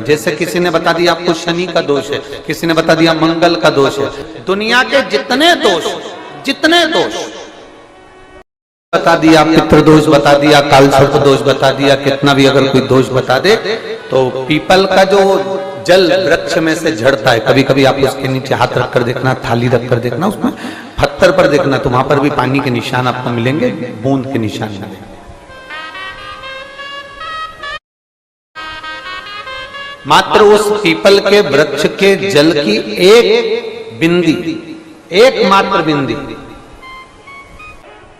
जैसे किसी ने बता दिया आपको शनि का दोष है, किसी ने बता दिया मंगल का दोष है। दुनिया के जितने दोष बता दिया, पितृदोष बता दिया, कालसर्प दोष बता दिया, कितना भी अगर कोई दोष बता दे तो पीपल का जो जल वृक्ष में से झड़ता है, कभी कभी आप उसके नीचे हाथ रखकर देखना, थाली रखकर देखना, उसमें पत्थर पर देखना, तो वहां पर भी पानी के निशान आपको मिलेंगे, बूंद के निशान मिलेंगे। मात्र उस पीपल के वृक्ष के जल की एक बिंदी, एकमात्र बिंदी,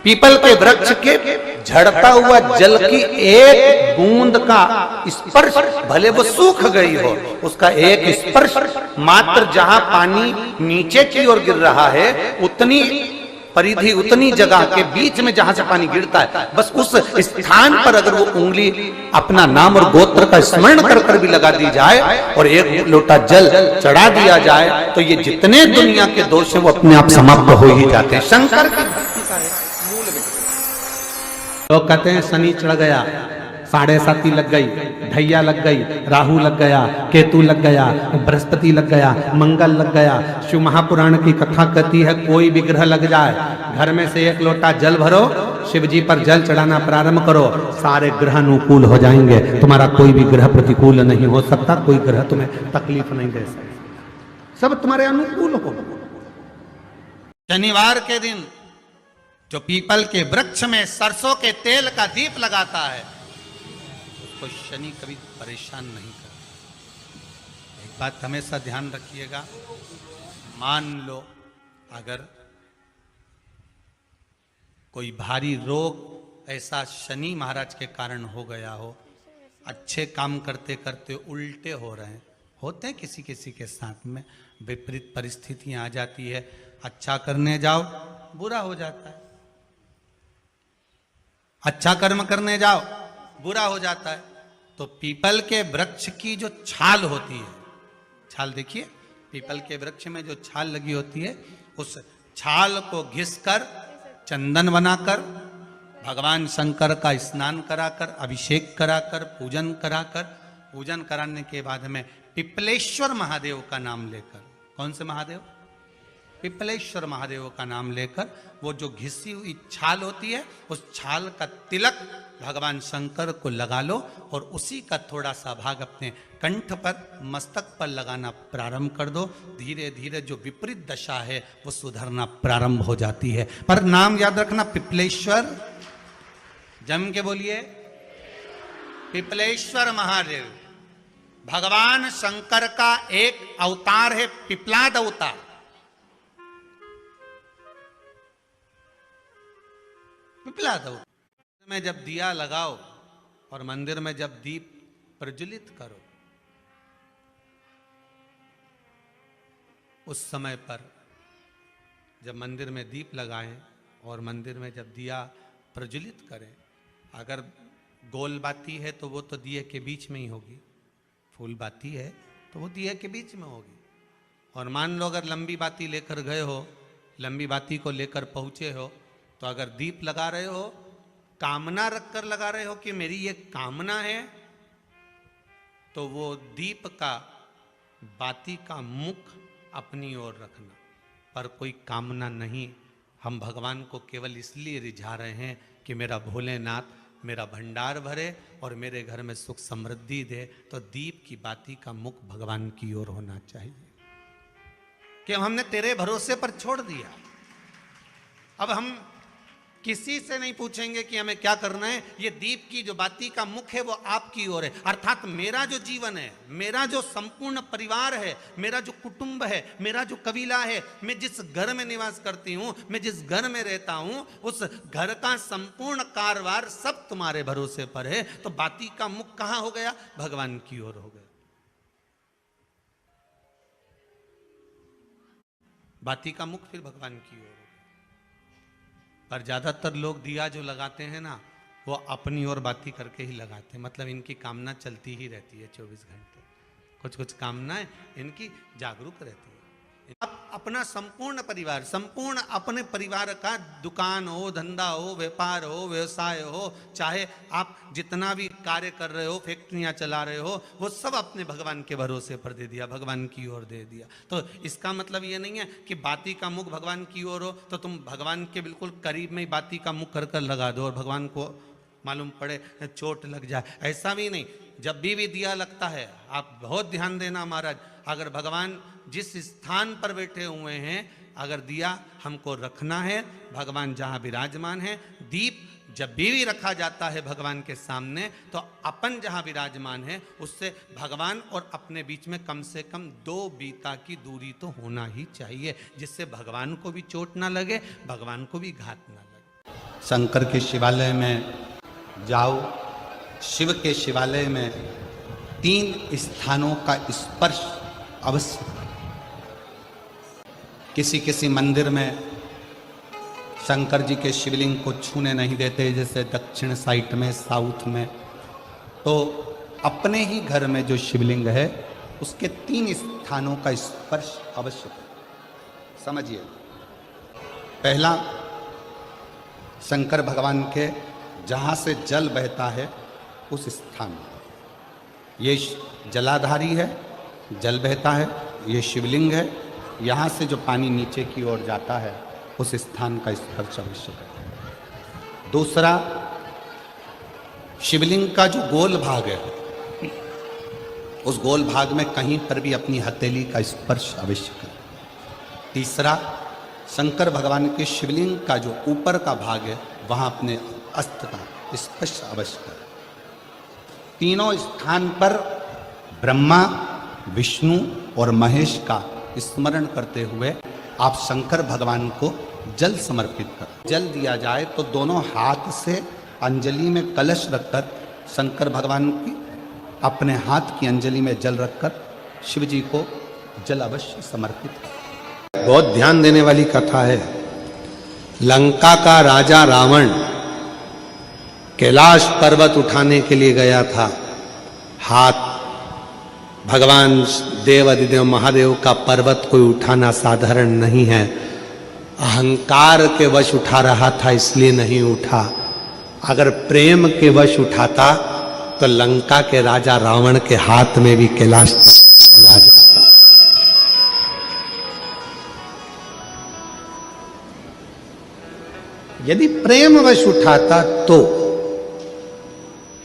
पीपल के वृक्ष के झड़ता हुआ जल की एक बूंद का स्पर्श, भले वो सूख गई हो, उसका एक स्पर्श मात्र जहां पानी नीचे की ओर गिर रहा है, उतनी परिधि, उतनी जगह के बीच में जहां से पानी गिरता है, बस उस स्थान पर अगर वो उंगली अपना नाम और गोत्र का स्मरण कर कर भी लगा दी जाए और एक लोटा जल चढ़ा दिया जाए, तो ये जितने दुनिया के दोष हैं वो अपने आप समाप्त हो ही जाते हैं। शंकर की भक्ति का है मूल बिंदु। लोग कहते हैं शनि चढ़ गया, 7.5 लग गई, ढैया लग गई, राहु लग गया, केतु लग गया, बृहस्पति लग गया, मंगल लग गया। शिव महापुराण की कथा कहती है कोई भी ग्रह लग जाए, घर में से एक लोटा जल भरो, शिव जी पर जल चढ़ाना प्रारंभ करो, सारे ग्रह अनुकूल हो जाएंगे। तुम्हारा कोई भी ग्रह प्रतिकूल नहीं हो सकता, कोई ग्रह तुम्हें तकलीफ नहीं दे सकता, सब तुम्हारे अनुकूल हो। शनिवार के दिन जो पीपल के वृक्ष में सरसों के तेल का दीप लगाता है, उसको शनि कभी परेशान नहीं करता। एक बात हमेशा ध्यान रखिएगा, मान लो अगर कोई भारी रोग ऐसा शनि महाराज के कारण हो गया हो, अच्छे काम करते करते उल्टे हो रहे हैं, होते हैं किसी किसी के साथ में, विपरीत परिस्थितियां आ जाती है, अच्छा करने जाओ बुरा हो जाता है, अच्छा कर्म करने जाओ बुरा हो जाता है। तो पीपल के वृक्ष की जो छाल होती है, छाल देखिए, पीपल के वृक्ष में जो छाल लगी होती है, उस छाल को घिसकर चंदन बनाकर भगवान शंकर का स्नान कराकर, अभिषेक कराकर, पूजन कराने के बाद में पिपलेश्वर महादेव का नाम लेकर, कौन से महादेव? पिपलेश्वर महादेव का नाम लेकर वो जो घिसी हुई छाल होती है, उस छाल का तिलक भगवान शंकर को लगा लो और उसी का थोड़ा सा भाग अपने कंठ पर, मस्तक पर लगाना प्रारंभ कर दो। धीरे धीरे जो विपरीत दशा है वो सुधरना प्रारंभ हो जाती है। पर नाम याद रखना, पिपलेश्वर, जम के बोलिए, पिपलेश्वर महादेव भगवान शंकर का एक अवतार है, पिपलाद अवतार। पिपलाद में जब दिया लगाओ और मंदिर में जब दीप प्रज्वलित करो, उस समय पर जब मंदिर में दीप लगाएं और मंदिर में जब दिया प्रज्वलित करें, अगर गोल बाती है तो वो तो दिए के बीच में ही होगी, फूल बाती है तो वो दिए के बीच में होगी। और मान लो अगर लंबी बाती लेकर गए हो, लंबी बाती को लेकर पहुंचे हो, तो अगर दीप लगा रहे हो, कामना रखकर लगा रहे हो कि मेरी ये कामना है, तो वो दीप का, बाती का मुख अपनी ओर रखना, पर कोई कामना नहीं। हम भगवान को केवल इसलिए रिझा रहे हैं कि मेरा भोलेनाथ मेरा भंडार भरे और मेरे घर में सुख समृद्धि दे। तो दीप की बाती का मुख भगवान की ओर होना चाहिए कि हमने तेरे भरोसे पर छोड़ दिया। अब हम किसी से नहीं पूछेंगे कि हमें क्या करना है, ये दीप की जो बाती का मुख है वो आपकी ओर है। अर्थात मेरा जो जीवन है, मेरा जो संपूर्ण परिवार है, मेरा जो कुटुंब है, मेरा जो कबीला है, मैं जिस घर में निवास करती हूँ, मैं जिस घर में रहता हूँ, उस घर का संपूर्ण कारभार सब तुम्हारे भरोसे पर है। तो बाती का मुख कहाँ हो गया? भगवान की ओर हो गया। बाती का मुख फिर भगवान की ओर। पर ज्यादातर लोग दिया जो लगाते हैं ना, वो अपनी ओर बाती करके ही लगाते हैं। मतलब इनकी कामना चलती ही रहती है 24 घंटे, कुछ कुछ कामनाएं इनकी जागरूक रहती है। आप अपना संपूर्ण अपने परिवार का, दुकान हो, धंधा हो, व्यापार हो, व्यवसाय हो, चाहे आप जितना भी कार्य कर रहे हो, फैक्ट्रियां चला रहे हो, वो सब अपने भगवान के भरोसे पर दे दिया, भगवान की ओर दे दिया। तो इसका मतलब ये नहीं है कि बाती का मुख भगवान की ओर हो तो तुम भगवान के बिल्कुल करीब में ही बाती का मुख कर कर लगा दो और भगवान को मालूम पड़े चोट लग जाए, ऐसा भी नहीं। जब भी दिया लगता है, आप बहुत ध्यान देना महाराज, अगर भगवान जिस स्थान पर बैठे हुए हैं, अगर दिया हमको रखना है, भगवान जहां विराजमान है, दीप जब भी रखा जाता है भगवान के सामने, तो अपन जहां विराजमान है उससे भगवान और अपने बीच में कम से कम 2 बीता की दूरी तो होना ही चाहिए, जिससे भगवान को भी चोट ना लगे, भगवान को भी घात ना लगे। शंकर के शिवालय में जाओ, शिव के शिवालय में 3 स्थानों का स्पर्श अवश्य। किसी मंदिर में शंकर जी के शिवलिंग को छूने नहीं देते, जैसे दक्षिण साइड में, साउथ में। तो अपने ही घर में जो शिवलिंग है उसके 3 स्थानों का स्पर्श अवश्य समझिए। पहला, शंकर भगवान के जहाँ से जल बहता है उस स्थान, ये जलाधारी है, जल बहता है, ये शिवलिंग है, यहाँ से जो पानी नीचे की ओर जाता है उस स्थान का स्पर्श अवश्य करें। दूसरा, शिवलिंग का जो गोल भाग है, उस गोल भाग में कहीं पर भी अपनी हथेली का स्पर्श अवश्य करें। तीसरा, शंकर भगवान के शिवलिंग का जो ऊपर का भाग है वहाँ अपने अस्त्र का स्पर्श अवश्य करें। तीनों स्थान पर ब्रह्मा, विष्णु और महेश का स्मरण करते हुए आप शंकर भगवान को जल समर्पित करें। जल दिया जाए तो दोनों हाथ से अंजलि में कलश रखकर शंकर भगवान की अपने हाथ की अंजलि में जल रखकर शिव जी को जल अवश्य समर्पित करें। बहुत ध्यान देने वाली कथा है। लंका का राजा रावण कैलाश पर्वत उठाने के लिए गया था। हाथ भगवान देव अधिदेव महादेव का पर्वत कोई उठाना साधारण नहीं है। अहंकार के वश उठा रहा था इसलिए नहीं उठा। अगर प्रेम के वश उठाता तो लंका के राजा रावण के हाथ में भी कैलाश चला जाता। यदि प्रेम वश उठाता तो